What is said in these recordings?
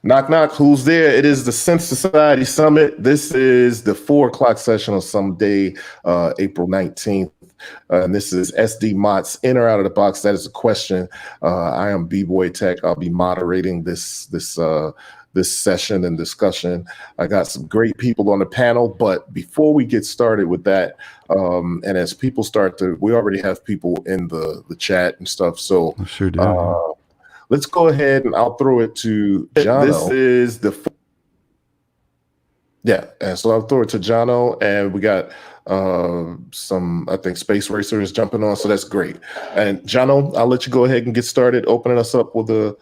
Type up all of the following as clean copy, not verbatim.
Knock, knock. Who's there? It is the Synth Society Summit. This is the 4:00 session on some day, April 19th. And this is SD MOTS, in or out of the box. That is a question. I am B-Boy Tech. I'll be moderating this session and discussion. I got some great people on the panel, but before we get started with that, and as people we already have people in the chat and stuff. So I sure do. Let's go ahead and I'll throw it to Johno. This is and so I'll throw it to Johno, and we got some, I think, Space Racer is jumping on, so that's great. And Johno, I'll let you go ahead and get started, opening us up with a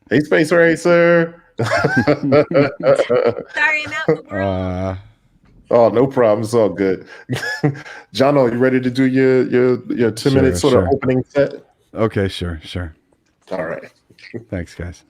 hey, Space Racer. Sorry, I'm out in the world. Oh, no problem. It's all good. Johno, you ready to do your 10-minute sort of opening set? Okay, sure. All right. Thanks, guys.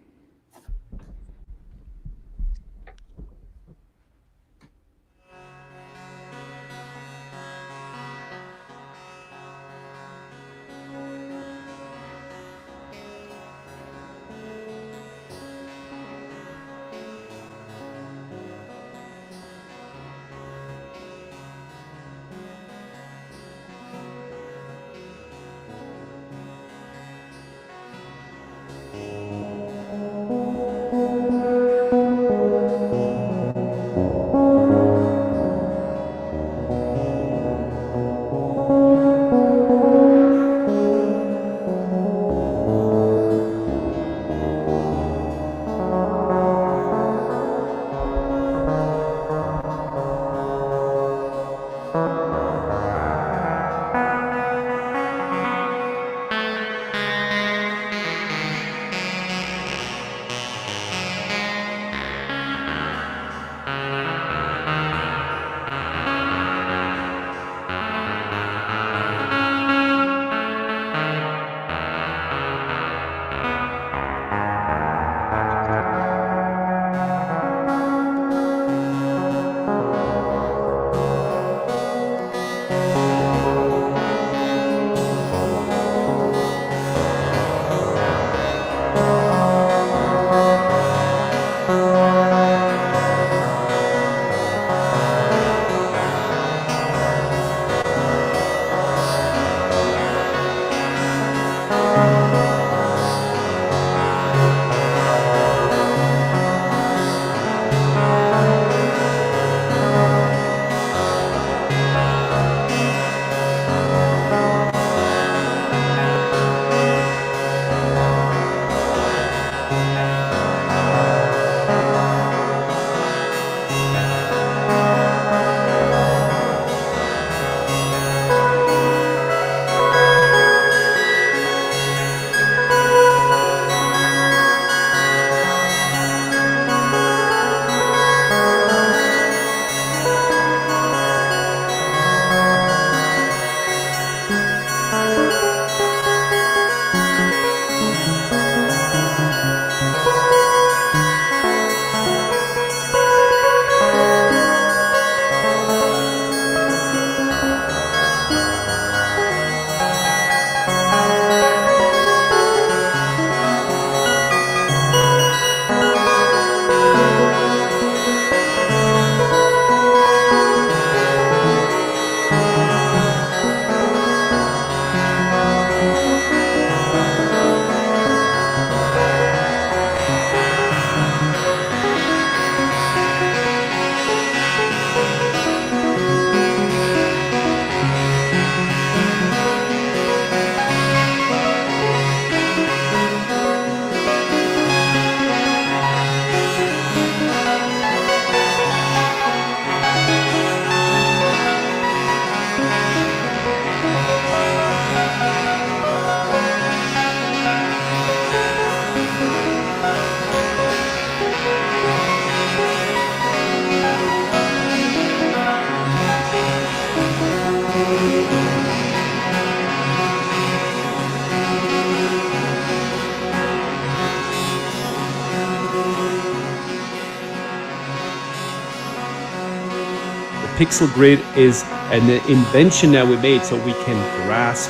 pixel grid is an invention that we made so we can grasp,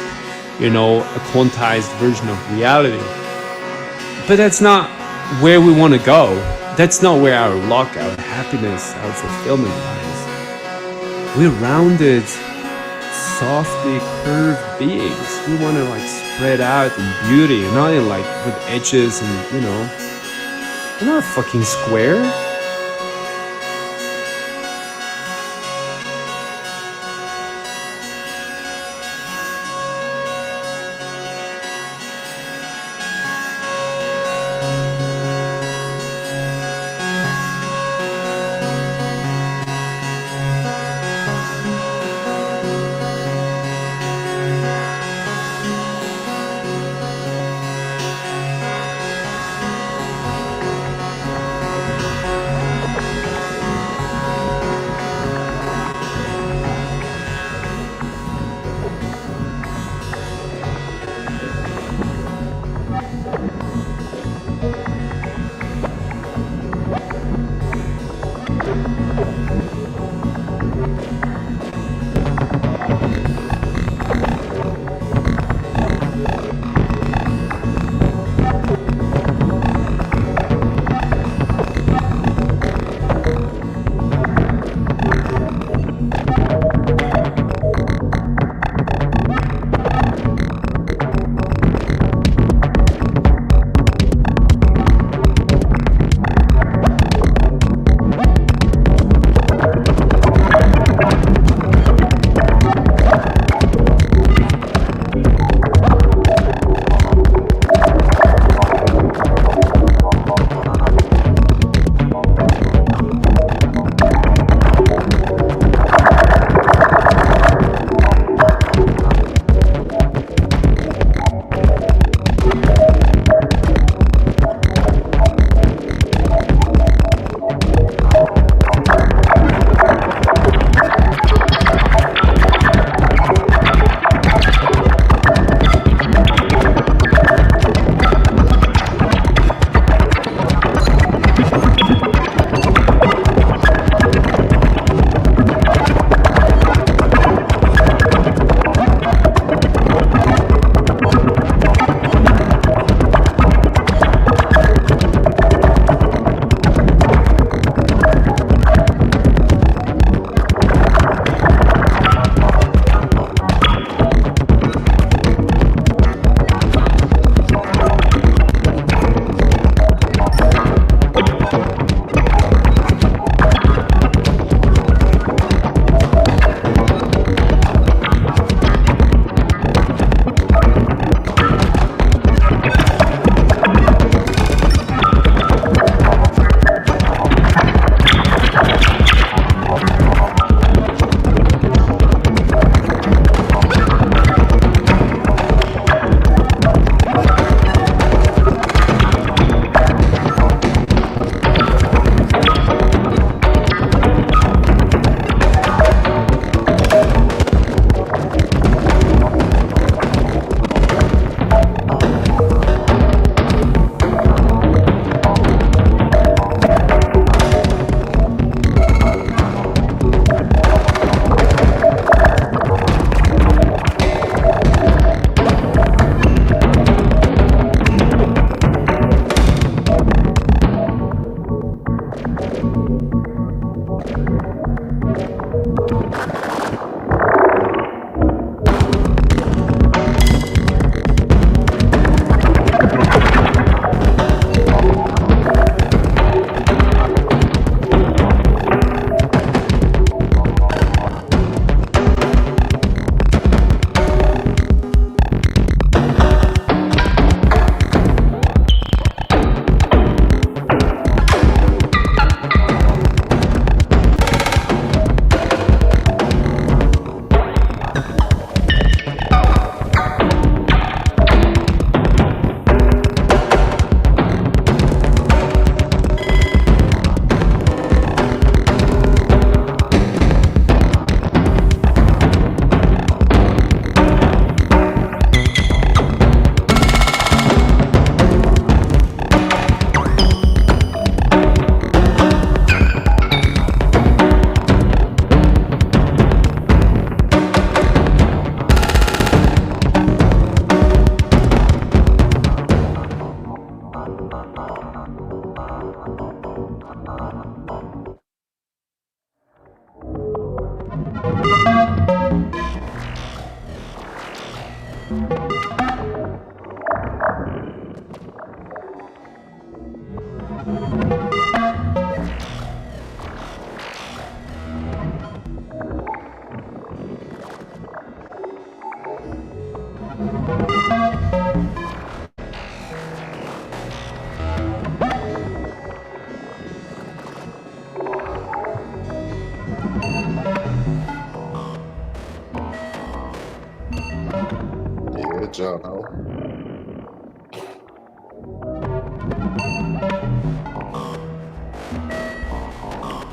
a quantized version of reality. But that's not where we want to go. That's not where our luck, our happiness, our fulfillment lies. We're rounded, softly curved beings. We want to like spread out in beauty, not in like with edges and we're not fucking square.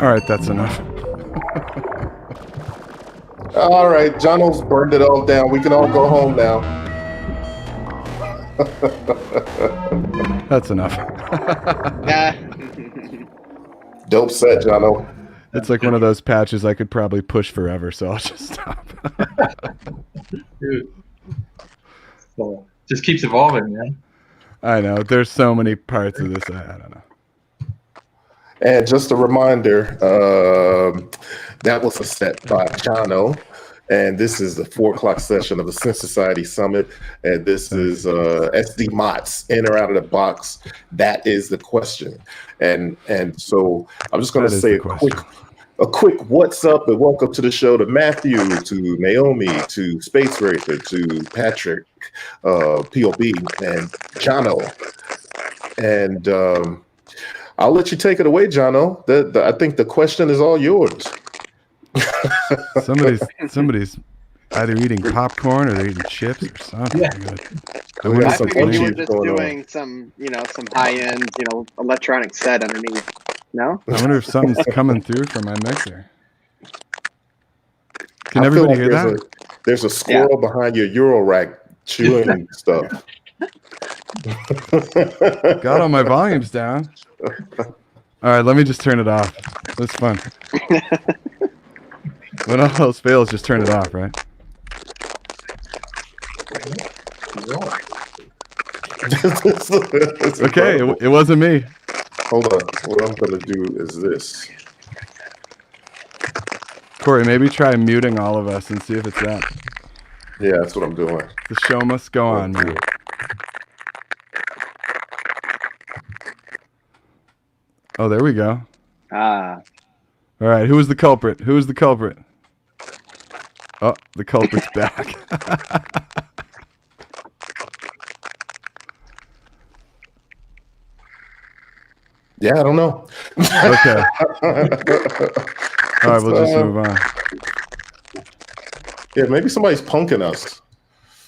All right, that's enough. All right, Johno's burned it all down. We can all go home now. That's enough. Nah. Dope set, Johno. It's like one of those patches I could probably push forever, so I'll just stop. Dude. So just keeps evolving, man. I know. There's so many parts of this. I don't know. And just a reminder, that was a set by Johno. And this is the 4 o'clock session of the Synth Society Summit. And this is SD MOTS, in or out of the box. That is the question. And so I'm just going to say a quick what's up and welcome to the show to Matthew, to Naomi, to Space Racer, to Patrick, POB, and Johno. And I'll let you take it away, Johno. I think the question is all yours. Somebody's either eating popcorn or they're eating chips or something. Yeah. I figured you were just doing some high-end, electronic set underneath. No? I wonder if something's coming through from my mixer. Can everybody hear that? There's a squirrel behind your Euro rack chewing stuff. Got all my volumes down. All right, let me just turn it off. That's fun. When all else fails, just turn it off, right? Okay, it wasn't me. Hold on. What I'm going to do is this. Corey, maybe try muting all of us and see if it's that. Yeah, that's what I'm doing. The show must go on, man. Oh, there we go. Ah. All right, who is the culprit? Who is the culprit? Oh, the culprit's back. Yeah, I don't know. Okay. All right, we'll just move on. Yeah, maybe somebody's punking us.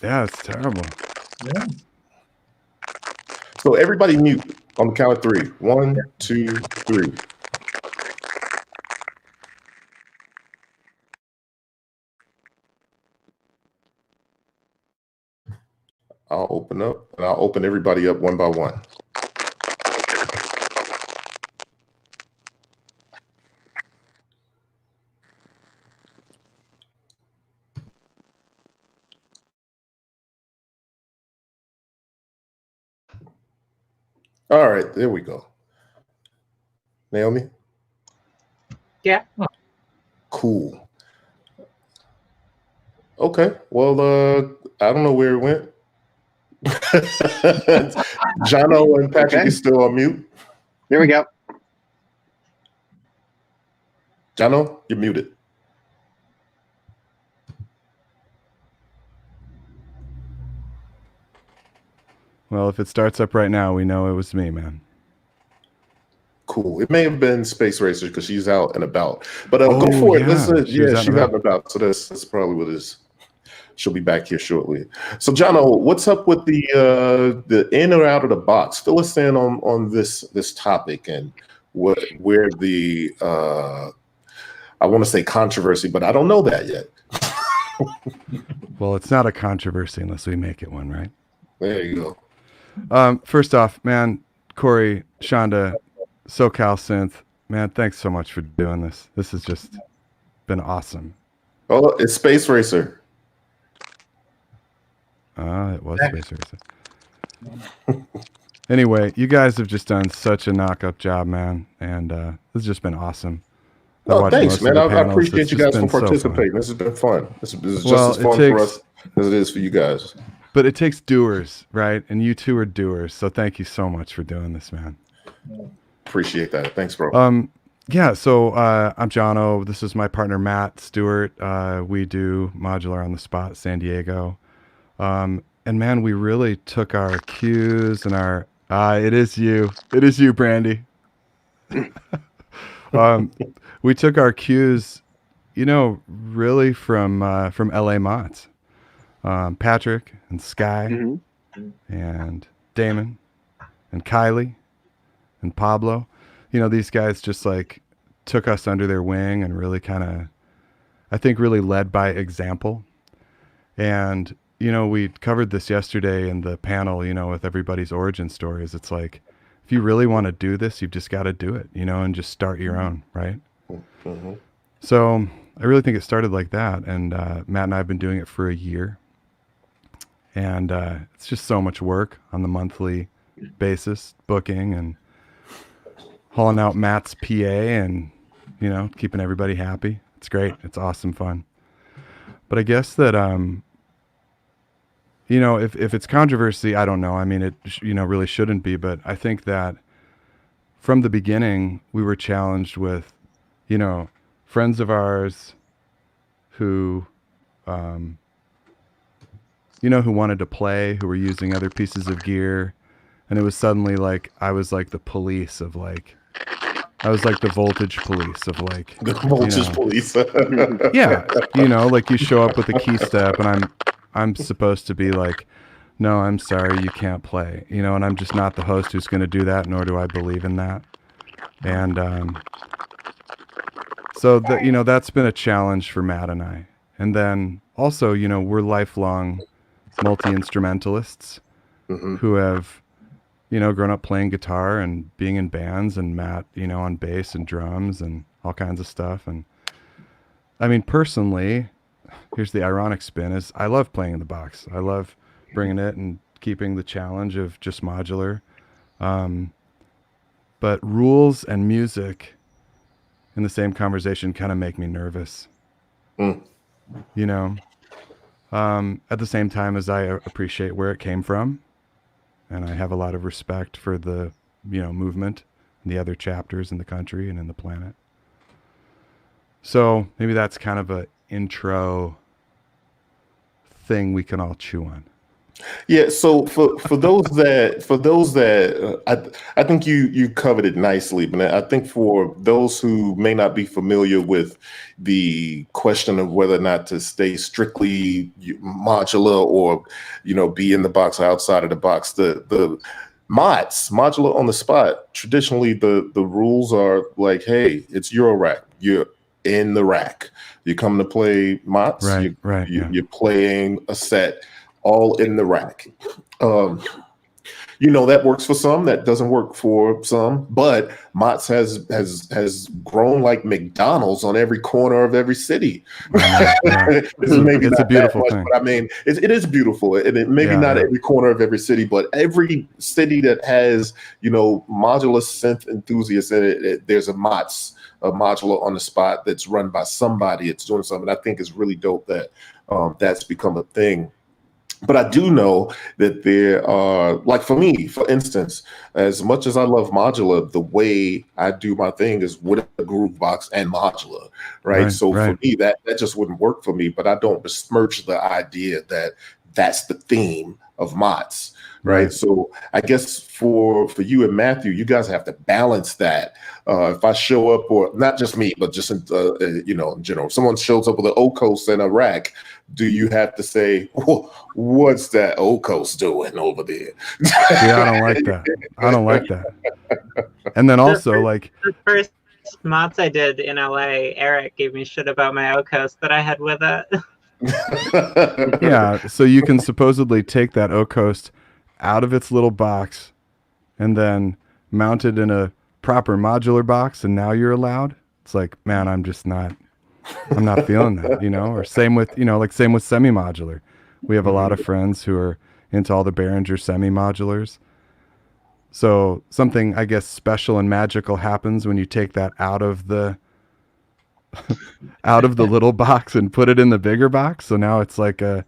Yeah, it's terrible. Yeah. So everybody mute on the count of 3. 1, 2, 3. I'll open up, and I'll open everybody up one by one. All right, there we go. Naomi? Yeah. Cool. Okay, well, I don't know where it went. Johno and Patrick is still on mute. There we go. Johno, you're muted. Well, if it starts up right now, we know it was me, man. Cool. It may have been Space Racer because she's out and about. But go for it. Yeah. She's out and about. So that's probably what it is. She'll be back here shortly. So, Johno, what's up with the in or out of the box? Fill us in on this topic and where the I want to say controversy, but I don't know that yet. Well, it's not a controversy unless we make it one, right? There you go. First off, man, Corey, Shonda, SoCal Synth, man, thanks so much for doing this. This has just been awesome. Oh, it's Space Racer. It was Space Racer. Anyway, you guys have just done such a knock-up job, man, and this has just been awesome. Oh, thanks, man. I appreciate you guys for participating. This has been fun. This is just as fun for us as it is for you guys. But it takes doers, right? And you two are doers. So thank you so much for doing this, man. Appreciate that. Thanks, bro. Yeah, so I'm Johno. This is my partner, Matt Stewart. We do Modular on the Spot, San Diego. And man, we really took our cues and our... it is you. It is you, Brandy. We took our cues, really from LA Mots. Patrick and Sky and Damon and Kylie and Pablo. These guys just took us under their wing and really kind of, I think, really led by example. And, you know, we covered this yesterday in the panel, you know, with everybody's origin stories. It's like, if you really want to do this, you've just got to do it, you know, and just start your own, right? Mm-hmm. So I really think it started like that. And Matt and I have been doing it for a year. And it's just so much work on the monthly basis, booking and hauling out Matt's PA and, you know, keeping everybody happy. It's great. It's awesome fun. But I guess that, you know, if it's controversy, I don't know. I mean, it, you know, really shouldn't be. But I think that from the beginning, we were challenged with, you know, friends of ours who, you know, who wanted to play, who were using other pieces of gear. And it was suddenly like, I was like the police of like, I was like the voltage police of like, the voltage police. Yeah. You know, like you show up with a key step and I'm supposed to be like, no, I'm sorry, you can't play, you know, and I'm just not the host who's going to do that, nor do I believe in that. And so that, you know, that's been a challenge for Matt and I. And then also, you know, we're lifelong multi-instrumentalists who have, you know, grown up playing guitar and being in bands, and Matt, you know, on bass and drums and all kinds of stuff. And I mean, personally, here's the ironic spin, is I love playing in the box. I love bringing it and keeping the challenge of just modular. But rules and music in the same conversation kind of make me nervous. You know, at the same time as I appreciate where it came from, and I have a lot of respect for the, you know, movement and the other chapters in the country and in the planet. So maybe that's kind of a intro thing we can all chew on. Yeah. So for those that I think you covered it nicely, but I think for those who may not be familiar with the question of whether or not to stay strictly modular or, you know, be in the box or outside of the box, the mods, modular on the spot, traditionally the rules are like, hey, it's Euro rack. You're in the rack. You come to play mods. You're playing a set all in the rack. You know, that works for some, that doesn't work for some, but MOTS has grown like McDonald's on every corner of every city. It's a beautiful thing. But I mean, it is beautiful. And not every corner of every city, but every city that has, you know, modular synth enthusiasts in it, there's a MOTS, a modular on the spot that's run by somebody. It's doing something. I think is really dope that that's become a thing. But I do know that there are, like for me, for instance, as much as I love modular, the way I do my thing is with a groove box and modular, right? For me, that just wouldn't work for me, but I don't besmirch the idea that that's the theme of MOTS, right? So I guess for you and Matthew, you guys have to balance that. If I show up, or not just me, but just in, you know, in general, if someone shows up with an O-Coast and a rack, do you have to say, what's that O-Coast doing over there? Yeah, I don't like that. I don't like that. And then also, like the first MOTS I did in LA, Eric gave me shit about my O-Coast that I had with it. Yeah, so you can supposedly take that O-Coast out of its little box and then mount it in a proper modular box, and now you're allowed. It's like, man, I'm not feeling that, you know. Or same with, you know, like same with semi-modular. We have a lot of friends who are into all the Behringer semi-modulars. So something, I guess, special and magical happens when you take that out of the little box and put it in the bigger box. So now it's like and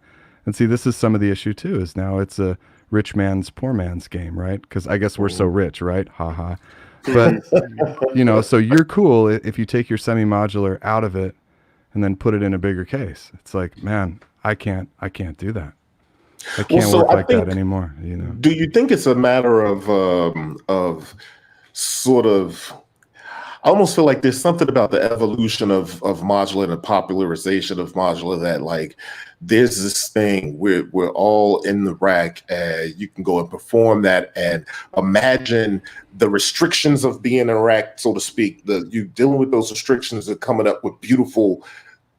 see, this is some of the issue too, is now it's a rich man's poor man's game, right? Because I guess we're so rich, right? Ha. But you know, so you're cool if you take your semi-modular out of it and then put it in a bigger case. It's like, man, I can't do that. I can't work like that anymore, you know. Do you think it's a matter of sort of, I almost feel like there's something about the evolution of modular and the popularization of modular that like there's this thing where we're all in the rack and you can go and perform that and imagine the restrictions of being in a rack, so to speak. You dealing with those restrictions and coming up with beautiful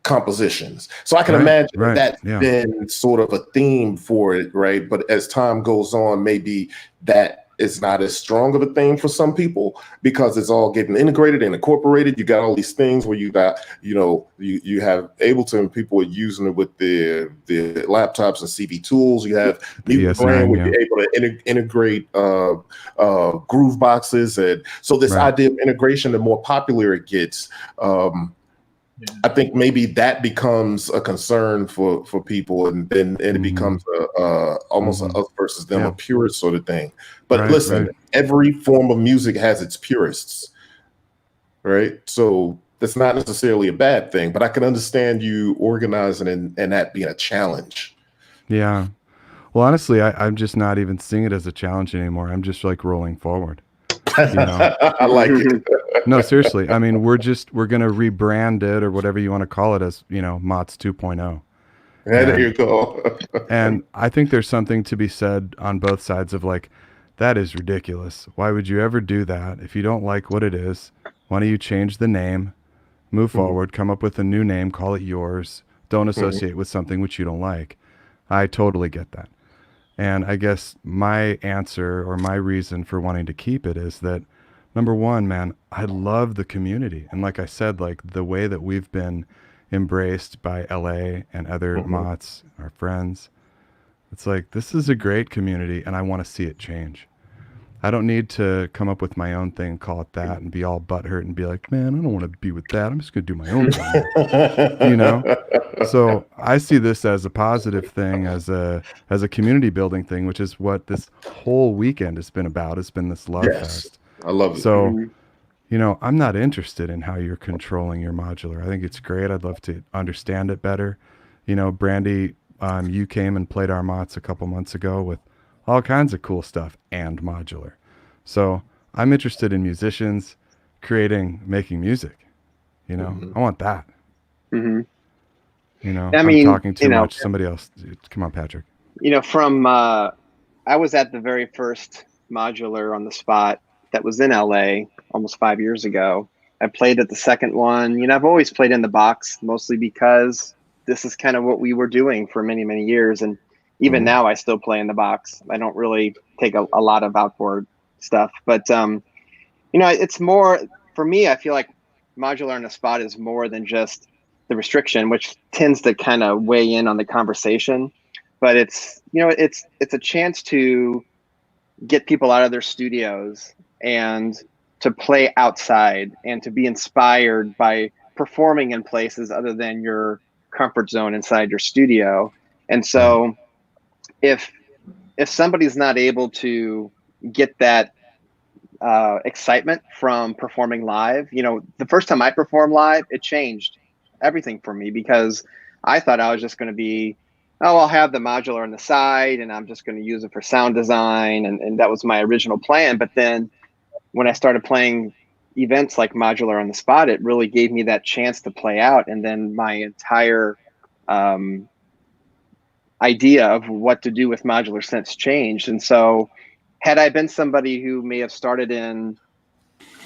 compositions. So I can imagine that's been sort of a theme for it, right? But as time goes on, maybe that is not as strong of a thing for some people because it's all getting integrated and incorporated. You got all these things where you got, you have Ableton, people are using it with the laptops and CV tools. You have Mute Brain where you're able to integrate groove boxes. And so this idea of integration, the more popular it gets, I think maybe that becomes a concern for people, and then it becomes almost an us versus them, a purist sort of thing. But listen, every form of music has its purists, right? So that's not necessarily a bad thing, but I can understand you organizing and that being a challenge. Yeah. Well, honestly, I'm just not even seeing it as a challenge anymore. I'm just like rolling forward. I like it. No, seriously. I mean, we're going to rebrand it or whatever you want to call it as, MOTS 2.0. There you go. And I think there's something to be said on both sides of like, that is ridiculous. Why would you ever do that? If you don't like what it is, why don't you change the name, move forward, come up with a new name, call it yours. Don't associate with something which you don't like. I totally get that. And I guess my answer or my reason for wanting to keep it is that, number one, man, I love the community. And like I said, like the way that we've been embraced by LA and other MOTS, our friends, it's like, this is a great community and I want to see it change. I don't need to come up with my own thing, call it that, and be all butthurt and be like, man, I don't want to be with that. I'm just going to do my own thing, So I see this as a positive thing, as a community building thing, which is what this whole weekend has been about. It's been this love fest. I love it. So, I'm not interested in how you're controlling your modular. I think it's great. I'd love to understand it better. Brandy, you came and played our MOTS a couple months ago with all kinds of cool stuff and modular. So I'm interested in musicians making music. I want that. I I'm mean, talking too much. Somebody else. Come on, Patrick. I was at the very first modular on the spot that was in LA almost 5 years ago. I played at the second one. I've always played in the box, mostly because this is kind of what we were doing for many, many years. And even now I still play in the box. I don't really take a lot of outboard stuff, but it's more for me. I feel like modular on the spot is more than just the restriction, which tends to kind of weigh in on the conversation, but it's a chance to get people out of their studios and to play outside and to be inspired by performing in places other than your comfort zone inside your studio. And so if somebody's not able to get that excitement from performing live, the first time I performed live, it changed everything for me, because I thought I was just going to be, I'll have the modular on the side and I'm just going to use it for sound design. And that was my original plan. But then when I started playing events like modular on the spot, it really gave me that chance to play out. And then my entire idea of what to do with modular synths changed. And so had I been somebody who may have started in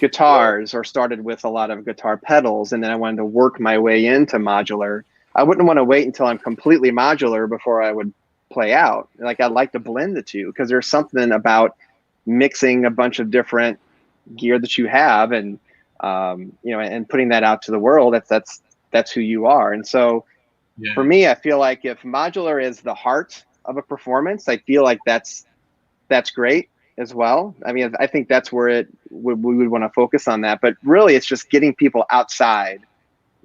guitars or started with a lot of guitar pedals, and then I wanted to work my way into modular, I wouldn't want to wait until I'm completely modular before I would play out. Like, I'd like to blend the two, because there's something about mixing a bunch of different gear that you have and and putting that out to the world. That's who you are. And so for me, I feel like if modular is the heart of a performance, I feel like that's great as well. I mean, I think that's where we would want to focus on that. But really, it's just getting people outside,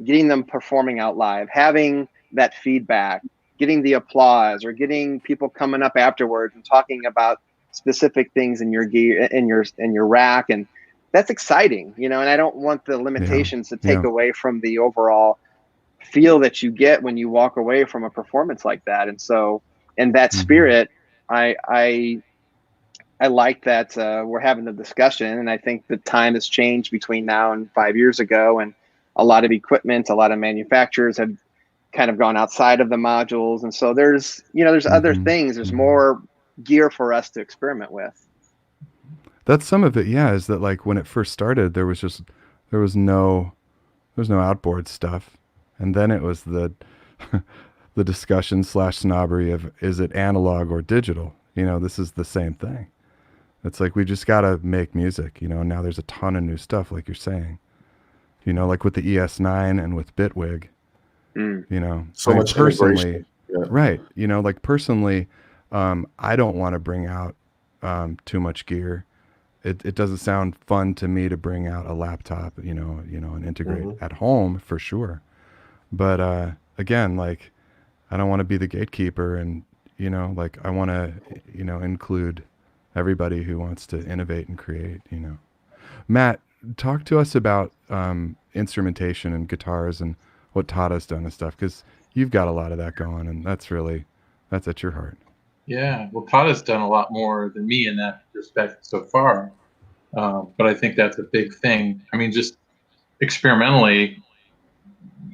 getting them performing out live, having that feedback, getting the applause, or getting people coming up afterwards and talking about specific things in your gear, in your rack, and that's exciting, And I don't want the limitations to take away from the overall feel that you get when you walk away from a performance like that. And so, in that spirit, I I like that we're having the discussion, and I think the time has changed between now and 5 years ago, and a lot of equipment, a lot of manufacturers have kind of gone outside of the modules, and so there's other things. There's more gear for us to experiment with. That's some of it, yeah. Is that like when it first started, there was no outboard stuff, and then it was the the discussion / snobbery of, is it analog or digital? This is the same thing. It's like, we just gotta make music, now there's a ton of new stuff, like you're saying, like with the ES9 and with Bitwig, So much personally, yeah. right. Like personally, I don't want to bring out too much gear. It doesn't sound fun to me to bring out a laptop, and integrate at home for sure. But again, like, I don't want to be the gatekeeper, and like, I want to include everybody who wants to innovate and create. Matt, talk to us about instrumentation and guitars and what Tada's done and stuff, because you've got a lot of that going, and that's at your heart. Yeah, well, Tada's done a lot more than me in that respect so far, but I think that's a big thing. I mean, just experimentally,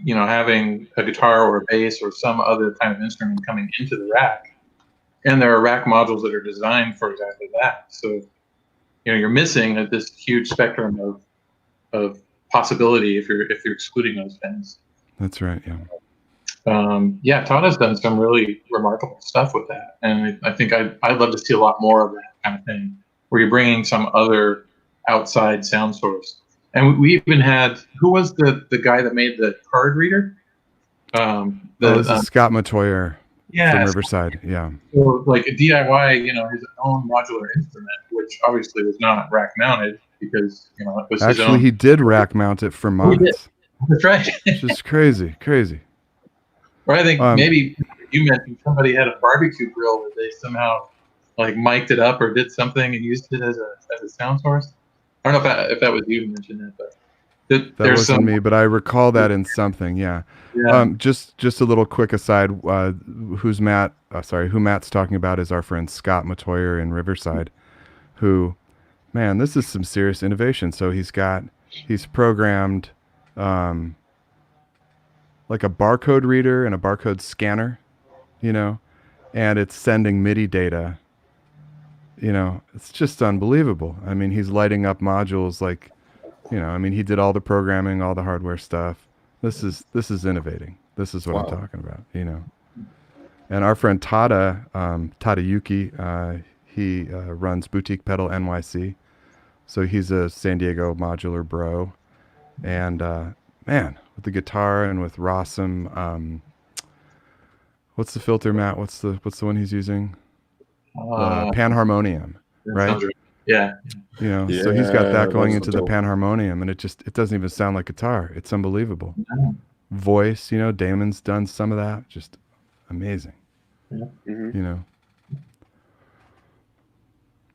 having a guitar or a bass or some other kind of instrument coming into the rack, and there are rack modules that are designed for exactly that. So, you're missing this huge spectrum of possibility if you're excluding those things. That's right. Yeah. Yeah, Tada's done some really remarkable stuff with that, and I think I'd love to see a lot more of that kind of thing, where you're bringing some other outside sound source. And we even had, who was the guy that made the card reader? This is Scott Matoyer from Riverside. Yeah. So like a DIY, his own modular instrument, which obviously was not rack mounted because it was actually his own. He did rack mount it for months. That's right. Which is crazy. Or I think maybe you mentioned somebody had a barbecue grill that they somehow like mic'd it up or did something and used it as a sound source. I don't know if that was you who mentioned that, but that wasn't me, but I recall that in something. Yeah. Just a little quick aside. Who Matt's talking about is our friend Scott Matoyer in Riverside, who, man, this is some serious innovation. So he's programmed like a barcode reader and a barcode scanner, and it's sending MIDI data. It's just unbelievable. I mean, he's lighting up modules like, he did all the programming, all the hardware stuff. This is innovating. This is what I'm talking about, And our friend Tada Yuki, he runs Boutique Pedal NYC. So he's a San Diego modular bro. And man, with the guitar and with Rossum, what's the filter, Matt? What's the one he's using? Panharmonium, right? Yeah. So he's got that going into the Panharmonium, and it doesn't even sound like guitar. It's unbelievable. Voice, Damon's done some of that. Just amazing. Yeah.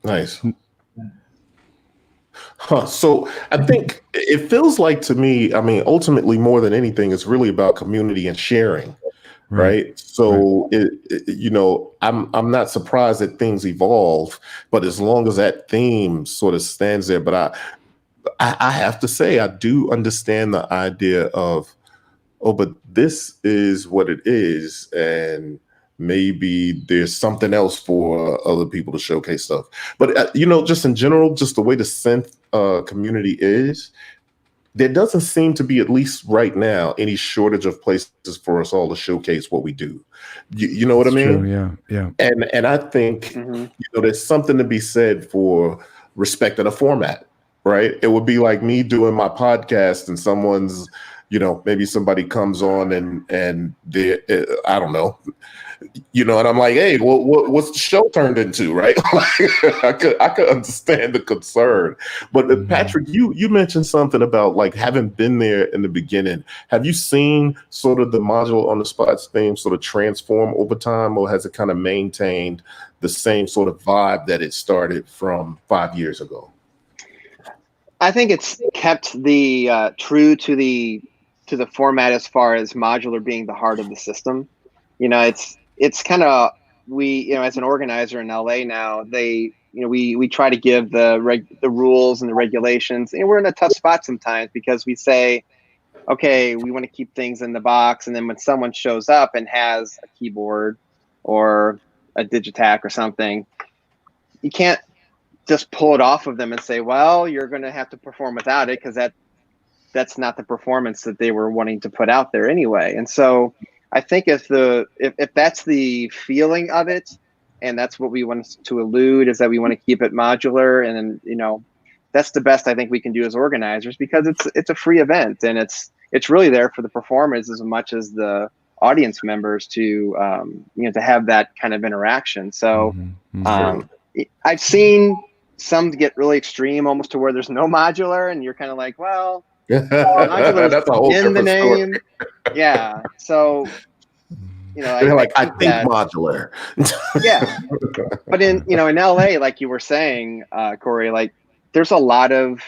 Nice. So I think it feels like to me, I mean, ultimately more than anything, it's really about community and sharing. Right. So, I'm not surprised that things evolve, but as long as that theme sort of stands there, but I have to say, I do understand the idea of, but this is what it is. And maybe there's something else for other people to showcase stuff. But, just in general, just the way the synth community is, there doesn't seem to be, at least right now, any shortage of places for us all to showcase what we do. You know what I mean? True, yeah. And I think there's something to be said for respecting a format, right? It would be like me doing my podcast and someone's, maybe somebody comes on and they, I don't know, and I'm like, hey, what's the show turned into, right? I could understand the concern, but Patrick, you mentioned something about like having been there in the beginning. Have you seen sort of the Module on the Spots theme sort of transform over time, or has it kind of maintained the same sort of vibe that it started from 5 years ago? I think it's kept the true to the format as far as modular being the heart of the system. It's kind of, as an organizer in LA now, they we try to give the rules and the regulations, and we're in a tough spot sometimes because we say, okay, we want to keep things in the box, and then when someone shows up and has a keyboard or a Digitac or something, you can't just pull it off of them and say, well, you're going to have to perform without it, because that's not the performance that they were wanting to put out there anyway. And so I think if that's the feeling of it, and that's what we want to elude, is that we want to keep it modular, and that's the best I think we can do as organizers, because it's a free event, and it's really there for the performers as much as the audience members to to have that kind of interaction. So I've seen some get really extreme, almost to where there's no modular, and you're kind of like, well, modular That's a whole in the different story. name. Yeah. So I think modular. Yeah. But in LA, like you were saying, Corey, like there's a lot of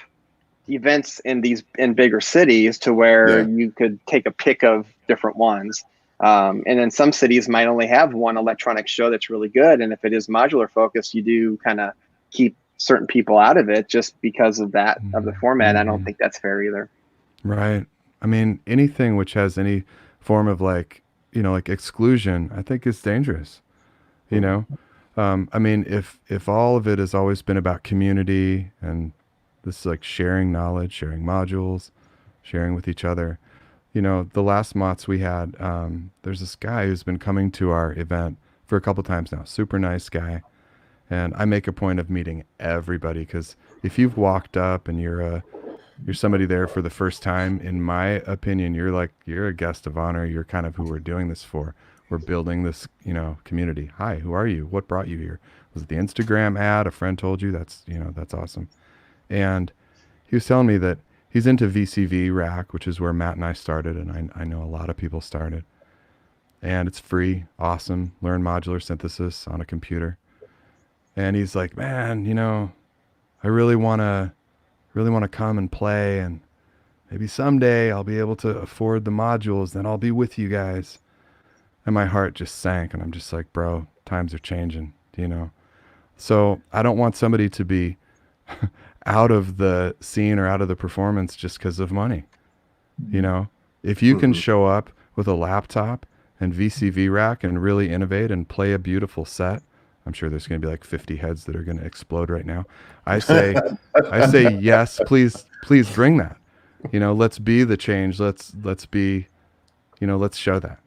events in bigger cities to where you could take a pick of different ones. And then some cities might only have one electronic show that's really good. And if it is modular focused, you do kind of keep certain people out of it just because of that, of the format. I don't think that's fair either. Right. I mean, anything which has any form of like exclusion, I think is dangerous. I mean, if all of it has always been about community and this like sharing knowledge, sharing modules, sharing with each other, the last MOTS we had, there's this guy who's been coming to our event for a couple times now, super nice guy. And I make a point of meeting everybody, because if you've walked up and you're somebody there for the first time, in my opinion, you're a guest of honor. You're kind of who we're doing this for. We're building this, community. Hi, who are you? What brought you here? Was it the Instagram ad? A friend told you? That's awesome. And he was telling me that he's into VCV rack, which is where Matt and I started. And I know a lot of people started, and it's free. Awesome. Learn modular synthesis on a computer. And he's like, man, I really want to come and play, and maybe someday I'll be able to afford the modules, then I'll be with you guys. And my heart just sank, and I'm just like, bro, times are changing, So I don't want somebody to be out of the scene or out of the performance just because of money. If you can show up with a laptop and VCV rack and really innovate and play a beautiful set, I'm sure there's going to be like 50 heads that are going to explode right now. I say yes, please bring that. Let's be the change. Let's be, let's show that.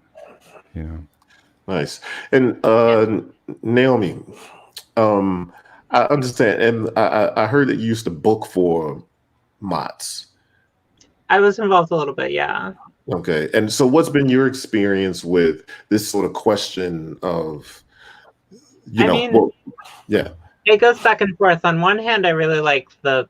Nice. And Naomi, I understand, and I heard that you used to book for MOTS. I was involved a little bit, yeah. Okay, and so what's been your experience with this sort of question of? It goes back and forth. On one hand, I really like the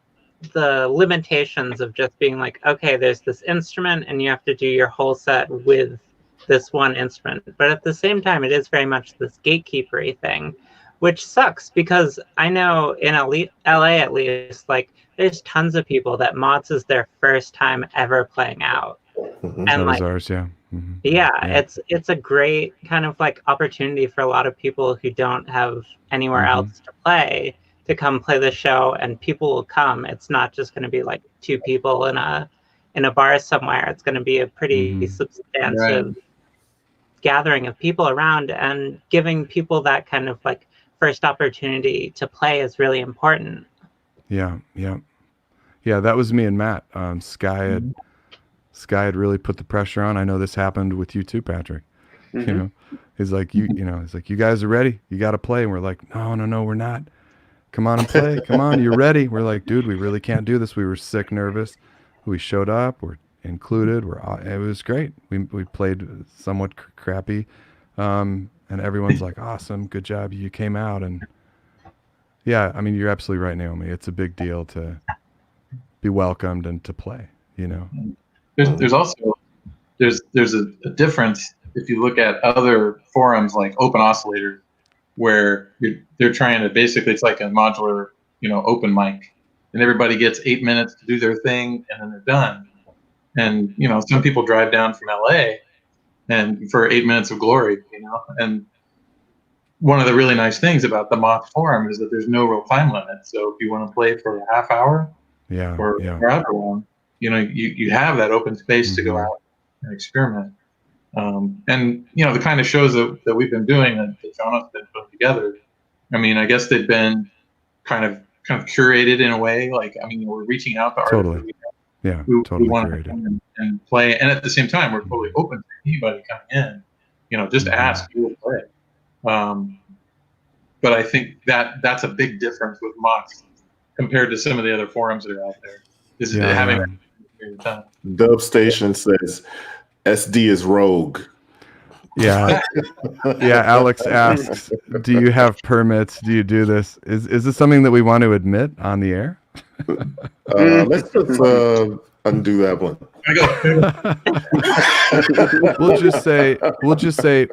limitations of just being like, okay, there's this instrument and you have to do your whole set with this one instrument. But at the same time, it is very much this gatekeepery thing, which sucks, because I know in LA at least, like there's tons of people that MOTS is their first time ever playing out. And that was ours, yeah. It's a great kind of like opportunity for a lot of people who don't have anywhere else to play to come play the show, and people will come. It's not just going to be like two people in a bar somewhere. It's going to be a pretty substantive gathering of people around, and giving people that kind of like first opportunity to play is really important. Yeah, that was me and Matt. Sky had really put the pressure on. I know this happened with you too, Patrick. He's like, he's like, you guys are ready. You got to play. And we're like, no, we're not. Come on and play. Come on, you're ready. We're like, dude, we really can't do this. We were sick, nervous. We showed up. We're included. It was great. We played somewhat crappy, and everyone's like, awesome, good job, you came out. And yeah, I mean, you're absolutely right, Naomi. It's a big deal to be welcomed and to play. There's also a difference if you look at other forums like Open Oscillator, where they're trying to basically, it's like a modular, open mic, and everybody gets 8 minutes to do their thing and then they're done. And some people drive down from LA and for 8 minutes of glory, and one of the really nice things about the Moth forum is that there's no real time limit. So if you want to play for a half hour or however long, you have that open space to go out and experiment. And the kind of shows that we've been doing that Johno's been putting together, I mean, I guess they've been kind of curated in a way. Like, I mean, we're reaching out to artists who want to come and play, and at the same time, we're totally open to anybody coming in. Just ask, you will play. But I think that's a big difference with Mots compared to some of the other forums that are out there. Is having time. Dub Station says SD is rogue. Yeah. Yeah. Alex asks, do you have permits? Do you do this? Is this something that we want to admit on the air? Let's just undo that one. We'll just say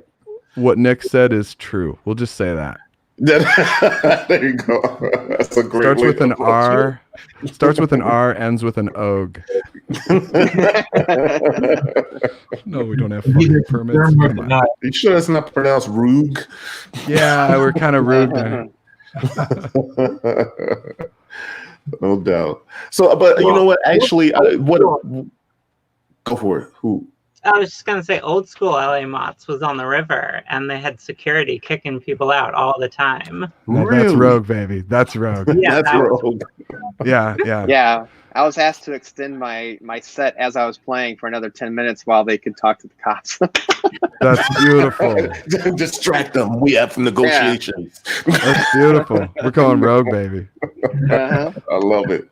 what Nick said is true. We'll just say that. There you go. That's a great Starts way with an to R. Starts with an R, ends with an OG. No, we don't have fucking permits. Come on. You sure it's not pronounced Rug? Yeah, we're kind of rude. No doubt. So, but you know what? Actually, go for it. Who? I was just going to say, old school LA Mots was on the river, and they had security kicking people out all the time. No, Really? That's rogue, baby. That's rogue. Yeah, That's rogue. Yeah. Yeah, I was asked to extend my set as I was playing for another 10 minutes while they could talk to the cops. That's beautiful. Distract them. We have negotiations. That's beautiful. We're calling rogue, baby. Uh-huh. I love it.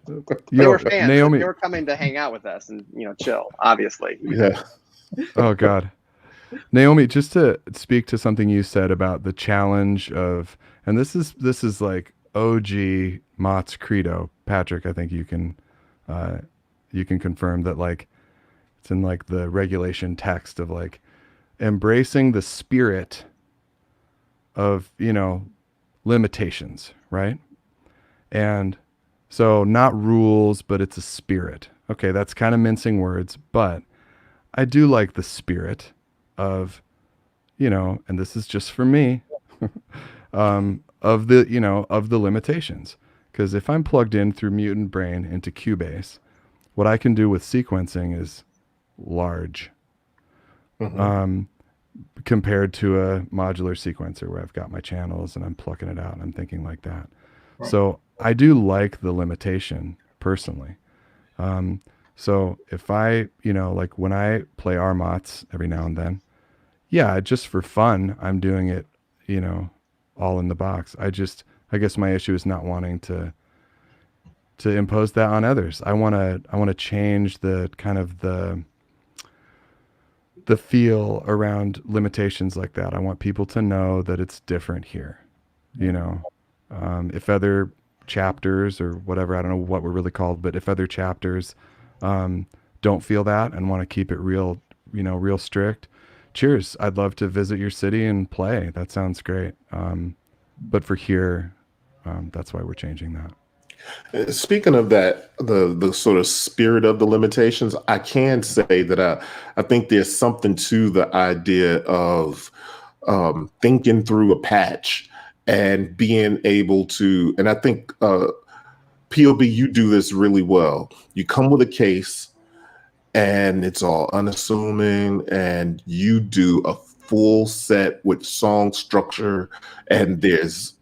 They were fans. Naomi. They were coming to hang out with us and chill. Obviously. Yeah. Oh God, Naomi, just to speak to something you said about the challenge of, and this is like OG Mott's credo. Patrick, I think you can confirm that, like, it's in like the regulation text of like embracing the spirit of limitations, right? And so not rules, but it's a spirit. Okay, that's kind of mincing words, but I do like the spirit of, and this is just for me, of the limitations. Because if I'm plugged in through Mutant Brain into Cubase, what I can do with sequencing is large, compared to a modular sequencer where I've got my channels and I'm plucking it out and I'm thinking like that. Right. So I do like the limitation personally. So if I, like when I play RMOTs every now and then, yeah, just for fun, I'm doing it, all in the box. I guess my issue is not wanting to impose that on others. I want to change the kind of the feel around limitations like that. I want people to know that it's different here, if other chapters or whatever, I don't know what we're really called, but if other chapters don't feel that and want to keep it real, real strict, cheers. I'd love to visit your city and play. That sounds great. But for here, that's why we're changing that. Speaking of that, the sort of spirit of the limitations, I can say that I think there's something to the idea of thinking through a patch and being able to, and I think POB, you do this really well. You come with a case and it's all unassuming and you do a full set with song structure and there's,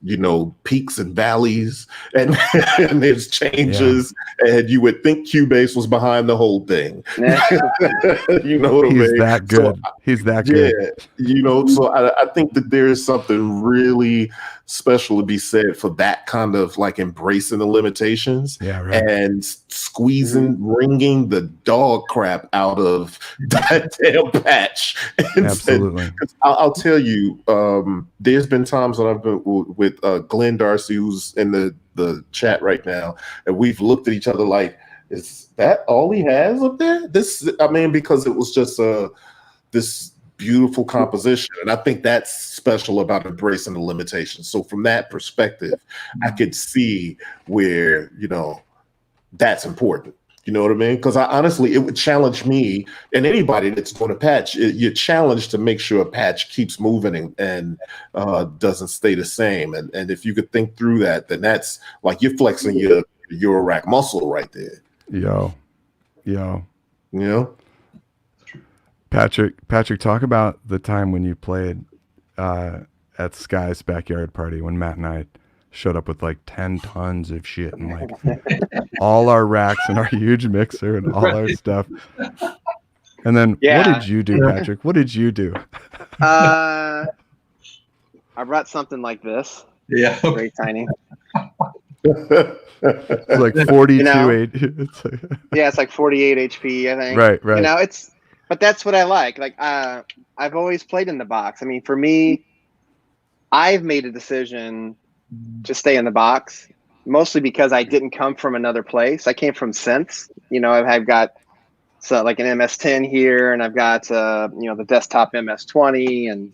peaks and valleys and, and there's changes and you would think Cubase was behind the whole thing. You know what I mean? He's that good. So, he's that good. Yeah, so I think that there is something really special to be said for that kind of like embracing the limitations and squeezing, wringing the dog crap out of that damn patch. Absolutely. I'll tell you, there's been times when I've been with Glenn Darcy, who's in the chat right now, and we've looked at each other like, is that all he has up there? Because it was just this beautiful composition. And I think that's special about embracing the limitations. So from that perspective, I could see where, that's important. You know what I mean? Because I honestly, it would challenge me and anybody that's going to patch. You're challenged to make sure a patch keeps moving and doesn't stay the same. And if you could think through that, then that's like you're flexing your Eurorack muscle right there. Yo. You know? Patrick, talk about the time when you played at Sky's backyard party when Matt and I showed up with like 10 tons of shit and like all our racks and our huge mixer and all our stuff. And then what did you do, Patrick? What did you do? I brought something like this. Yeah. Very tiny. It's like 42 yeah, it's like 48 HP, I think. Right. You know, but that's what I like. Like I've always played in the box. I mean, for me, I've made a decision to stay in the box, mostly because I didn't come from another place. I came from Synth. You know, I've got like an MS-10 here, and I've got you know, the desktop MS-20 and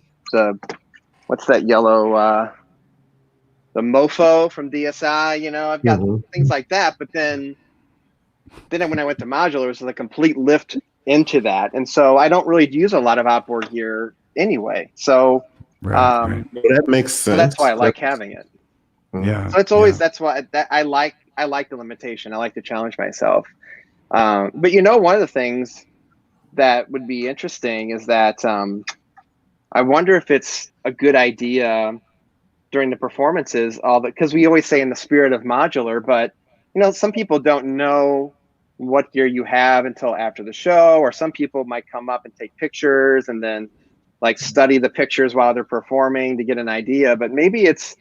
what's that yellow the Mofo from DSI. You know, I've got things like that. But then when I went to modular, it was a complete lift into that, and so I don't really use a lot of outboard gear anyway. So that makes sense. So that's why I like having it. Yeah. So it's always that's why I like the limitation. I like to challenge myself. But you know, one of the things that would be interesting is that I wonder if it's a good idea during the performances, because we always say in the spirit of modular, but you know, some people don't know what gear you have until after the show, or some people might come up and take pictures and then like study the pictures while they're performing to get an idea. But maybe it's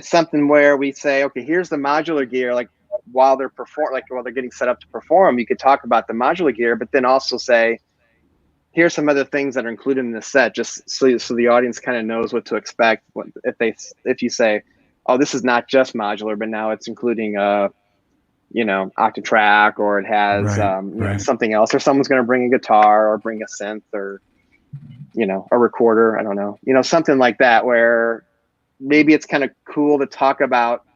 something where we say, okay, here's the modular gear, like while they're getting set up to perform, you could talk about the modular gear, but then also say, here's some other things that are included in the set, just so the audience kind of knows what to expect if you say, oh, this is not just modular, but now it's including you know, Octatrack, or it has you know, something else, or someone's going to bring a guitar or bring a synth, or you know, a recorder. I don't know, you know, something like that, where maybe it's kind of cool to talk about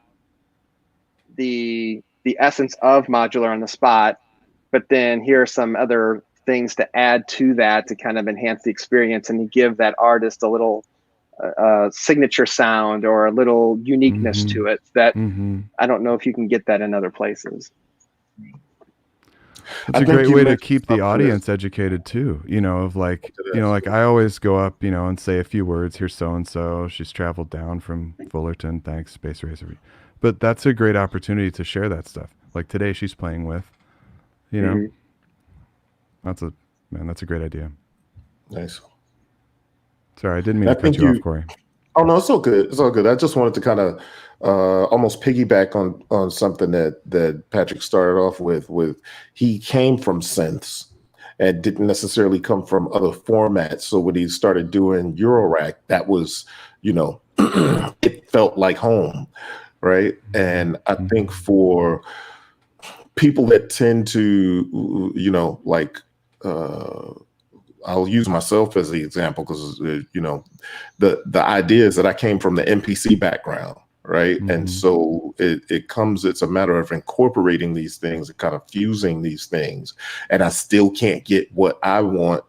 the essence of modular on the spot, but then here are some other things to add to that to kind of enhance the experience and to give that artist a little signature sound or a little uniqueness to it that I don't know if you can get that in other places. It's a great way to keep the audience educated too, you know, of like, you know, like I always go up, you know, and say a few words. Here's so-and-so, she's traveled down from Fullerton, thanks, Space Racer. But that's a great opportunity to share that stuff. Like today she's playing with, you know, that's a great idea. Nice. Sorry, I didn't mean to cut you off, Corey. Oh no, it's all good. It's all good. I just wanted to kind of almost piggyback on something that Patrick started off with. He came from synths and didn't necessarily come from other formats. So when he started doing Eurorack, that was, you know, it felt like home, right? And I think for people that tend to, you know, like I'll use myself as the example because, you know, the idea is that I came from the MPC background, right? And so it's a matter of incorporating these things and kind of fusing these things. And I still can't get what I want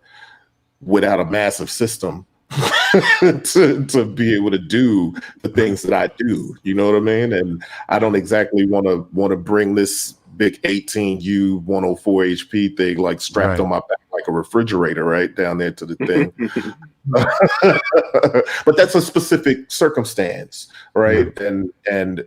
without a massive system to be able to do the things that I do. You know what I mean? And I don't exactly want to bring this big 18U 104 HP thing like strapped on my back like a refrigerator right down there to the thing. But that's a specific circumstance, right? And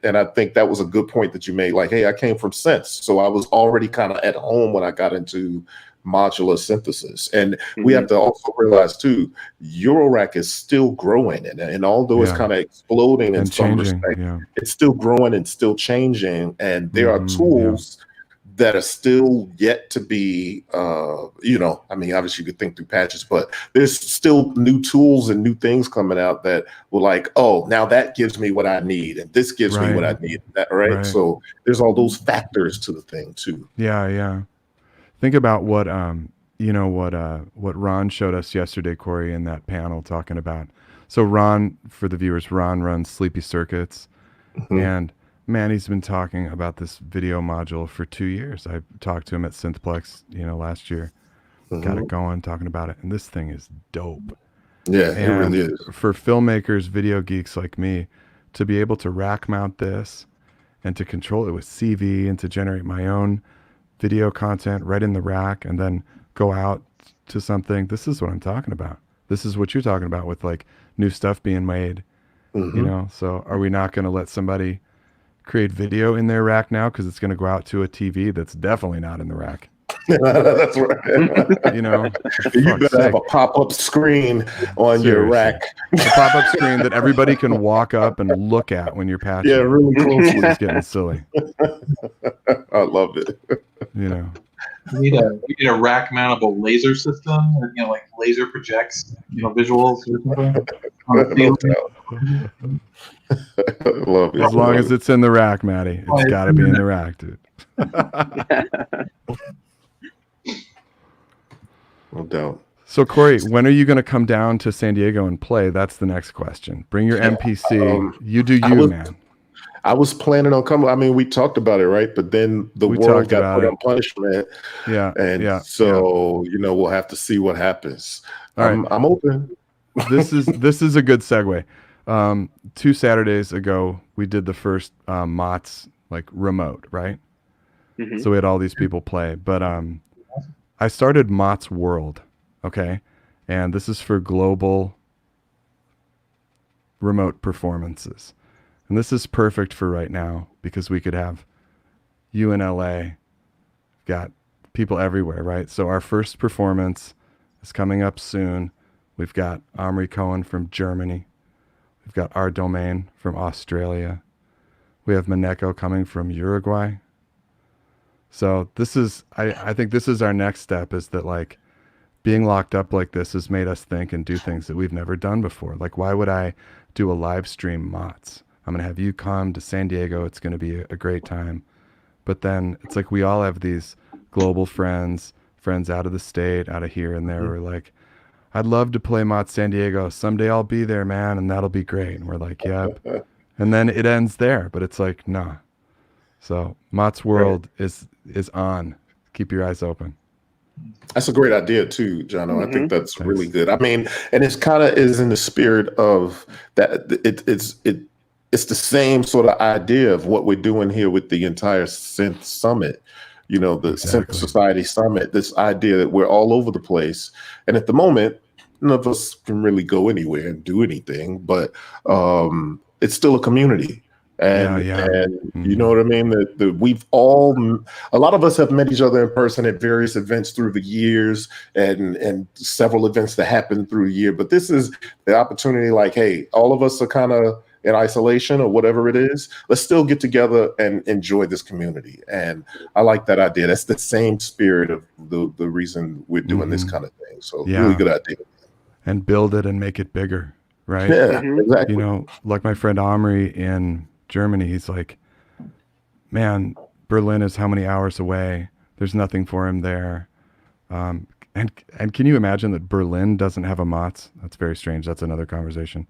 I think that was a good point that you made. Like, hey, I came from synths, so I was already kind of at home when I got into modular synthesis. And we have to also realize too, Eurorack is still growing, and although it's kind of exploding in some respect, it's still growing and still changing. And there are tools that are still yet to be, you know, I mean, obviously you could think through patches, but there's still new tools and new things coming out that will like, oh, now that gives me what I need, and this gives me what I need. That right? So there's all those factors to the thing too. Yeah. Think about what you know, what Ron showed us yesterday, Corey, in that panel talking about. So Ron, for the viewers, Ron runs Sleepy Circuits, and Manny's been talking about this video module for 2 years. I talked to him at Synthplex, last year. Got it going, talking about it, and this thing is dope. Yeah, And it really is. for filmmakers, video geeks like me, to be able to rack mount this and to control it with CV and to generate my own video content right in the rack and then go out to something, this is what I'm talking about. This is what you're talking about with like new stuff being made, So are we not going to let somebody create video in their rack now because it's going to go out to a TV that's definitely not in the rack? That's right. You better have a pop-up screen on your rack. A pop-up screen that everybody can walk up and look at when you're patching. Yeah, really closely. It's getting silly. I love it. We need a rack mountable laser system, or like laser projects, visuals or something. Love it. As long as it's in the rack, Maddie. It's got to be in the rack, dude. No doubt. So Corey, when are you going to come down to San Diego and play? That's the next question. Bring your MPC. You do you, man. I was planning on coming. I mean, we talked about it, right? But then the world got put on punishment. Yeah. And so, we'll have to see what happens. I'm open. This is a good segue. 2 Saturdays ago, we did the first MOTS like remote, right? So we had all these people play. But I started MOTS World, okay? And this is for global remote performances. And this is perfect for right now because we could have you in LA, got people everywhere, right? So our first performance is coming up soon. We've got Omri Cohen from Germany. We've got Our Domain from Australia. We have Maneko coming from Uruguay. So this is, I think this is our next step, is that like being locked up like this has made us think and do things that we've never done before. Like, why would I do a live stream MOTS? I'm going to have you come to San Diego. It's going to be a great time. But then it's like we all have these global friends out of the state, out of here and there. We're like, I'd love to play MOTS San Diego. Someday I'll be there, man, and that'll be great. And we're like, yep. And then it ends there. But it's like, nah. So MOTS World is on. Keep your eyes open. That's a great idea too, Johno. I think that's really good. I mean, and it's kind of is in the spirit of that. It's the same sort of idea of what we're doing here with the entire Synth Summit. The Synth Society Summit. This idea that we're all over the place, and at the moment, none of us can really go anywhere and do anything. But it's still a community. And you know what I mean? That we've all, a lot of us have met each other in person at various events through the years and several events that happened through the year. But this is the opportunity, like, hey, all of us are kind of in isolation or whatever it is. Let's still get together and enjoy this community. And I like that idea. That's the same spirit of the reason we're doing this kind of thing. So really good idea. And build it and make it bigger, right? Yeah, exactly. Like my friend Omri in Germany, he's like, man, Berlin is how many hours away? There's nothing for him there. And can you imagine that Berlin doesn't have a MOTS? That's very strange. That's another conversation.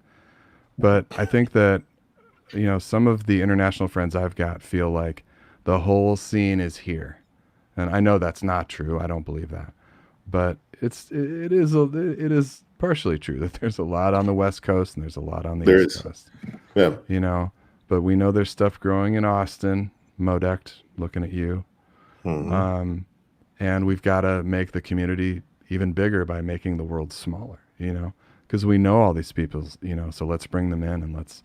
But I think that, some of the international friends I've got feel like the whole scene is here. And I know that's not true. I don't believe that. But it is partially true that there's a lot on the West Coast and there's a lot on the East Coast. Yeah. But we know there's stuff growing in Austin. Modect, looking at you. And we've got to make the community even bigger by making the world smaller, because we know all these people, so let's bring them in and let's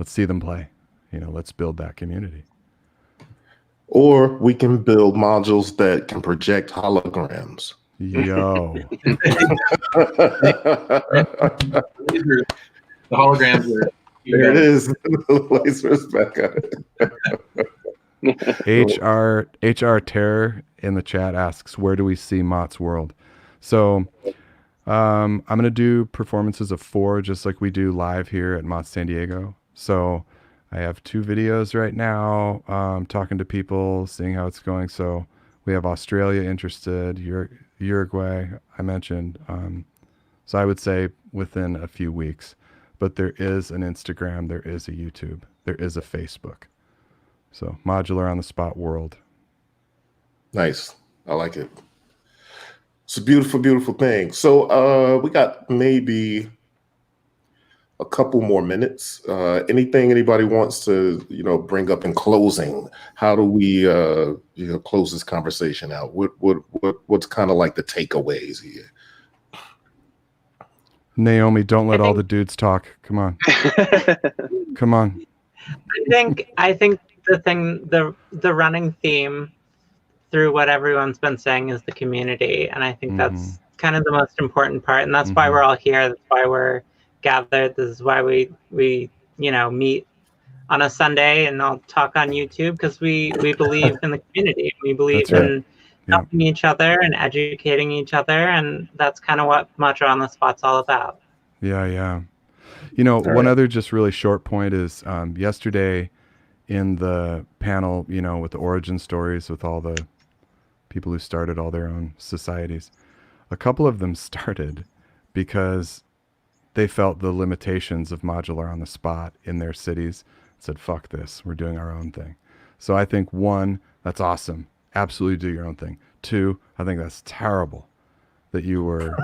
see them play, let's build that community. Or we can build modules that can project holograms. Yo. The holograms are... There it is. The laser's back on it. HR Terror in the chat asks, where do we see MOTS World? So I'm going to do performances of 4, just like we do live here at MOTS San Diego. So I have 2 videos right now, talking to people, seeing how it's going. So we have Australia interested, Uruguay, I mentioned. So I would say within a few weeks. But there is an Instagram, there is a YouTube, there is a Facebook. So modular on the spot world. Nice. I like it. It's a beautiful, beautiful thing. So we got maybe a couple more minutes. Anything anybody wants to, bring up in closing? How do we, close this conversation out? What's kind of like the takeaways here? Naomi, don't let all the dudes talk. Come on. Come on. I think the running theme through what everyone's been saying is the community, and I think that's kind of the most important part, and that's why we're all here. That's why we're gathered. This is why we meet on a Sunday and all talk on YouTube, because we believe in the community. We believe in helping each other and educating each other, and that's kind of what Modular on the Spot's all about. Yeah. One other just really short point is yesterday in the panel, with the origin stories with all the people who started all their own societies, a couple of them started because they felt the limitations of modular on the spot in their cities, said, fuck this, we're doing our own thing. So I think 1, that's awesome. Absolutely do your own thing. 2, I think that's terrible that you were,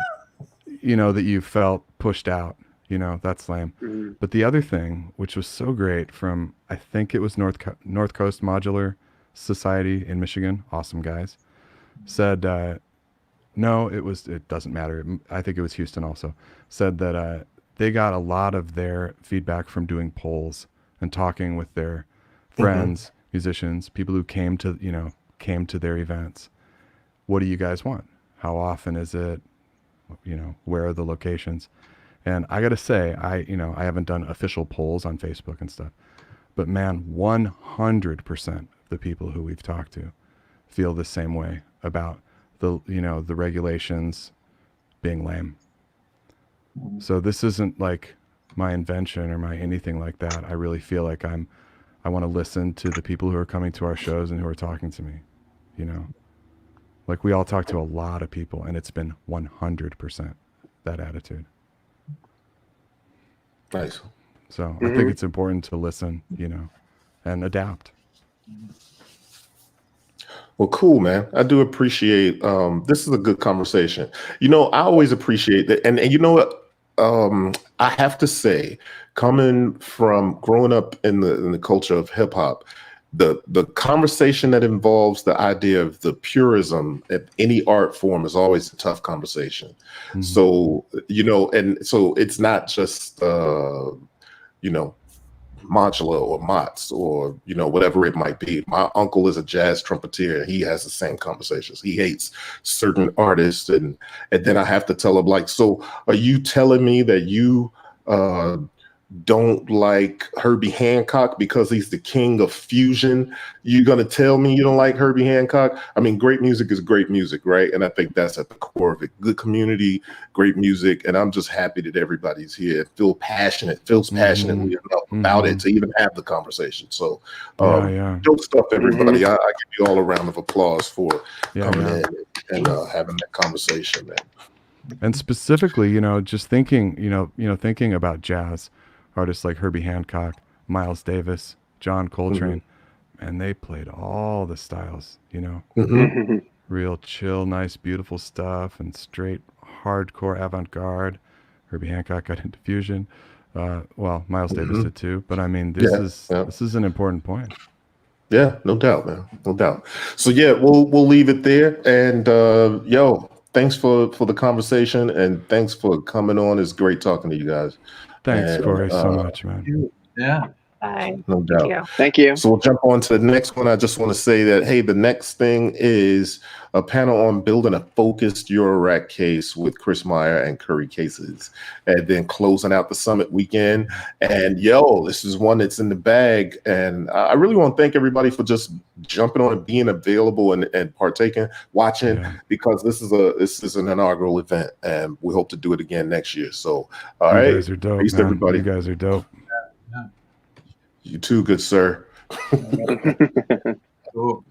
that you felt pushed out. That's lame. But the other thing, which was so great from, I think it was North Coast Modular Society in Michigan, awesome guys, said, no, it doesn't matter. I think it was Houston also, said that they got a lot of their feedback from doing polls and talking with their friends, musicians, people who came to their events. What do you guys want? How often is it? Where are the locations? And I got to say, I haven't done official polls on Facebook and stuff, but man, 100% of the people who we've talked to feel the same way about the regulations being lame. So this isn't like my invention or my anything like that. I really feel like I want to listen to the people who are coming to our shows and who are talking to me, like we all talk to a lot of people, and it's been 100% that attitude. Nice. So I think it's important to listen, and adapt. Well, cool, man. I do appreciate, this is a good conversation. I always appreciate that. And you know what? I have to say, coming from growing up in the culture of hip hop, the conversation that involves the idea of the purism of any art form is always a tough conversation. So, and so it's not just, modular or mots or whatever it might be. My uncle is a jazz trumpeter, and he has the same conversations. He hates certain artists, and then I have to tell him, like, so are you telling me that you don't like Herbie Hancock because he's the king of fusion? You're gonna tell me you don't like Herbie Hancock? I mean, great music is great music, right? And I think that's at the core of it. Good community, great music, and I'm just happy that everybody's here. Feels passionately enough about it to even have the conversation. So dope stuff, everybody. I give you all a round of applause for coming in and having that conversation, man. And specifically, just thinking, thinking about jazz artists like Herbie Hancock, Miles Davis, John Coltrane, and they played all the styles, real chill, nice, beautiful stuff, and straight hardcore avant-garde. Herbie Hancock got into fusion. Well, Miles Davis did too, but I mean, this is an important point. Yeah, no doubt, man, no doubt. So yeah, we'll leave it there, and thanks for the conversation, and thanks for coming on. It's great talking to you guys. Thanks, Corey, so much, man. Yeah. Bye. No doubt. Thank you. So we'll jump on to the next one. I just want to say that, hey, the next thing is a panel on building a focused Eurorack case with Chris Meyer and Curry Cases, and then closing out the summit weekend. And this is one that's in the bag. And I really want to thank everybody for just jumping on and being available and partaking, watching, because this is an inaugural event, and we hope to do it again next year. So, all right. You guys are dope, Peace, man. everybody. You guys are dope. You too, good sir. Cool.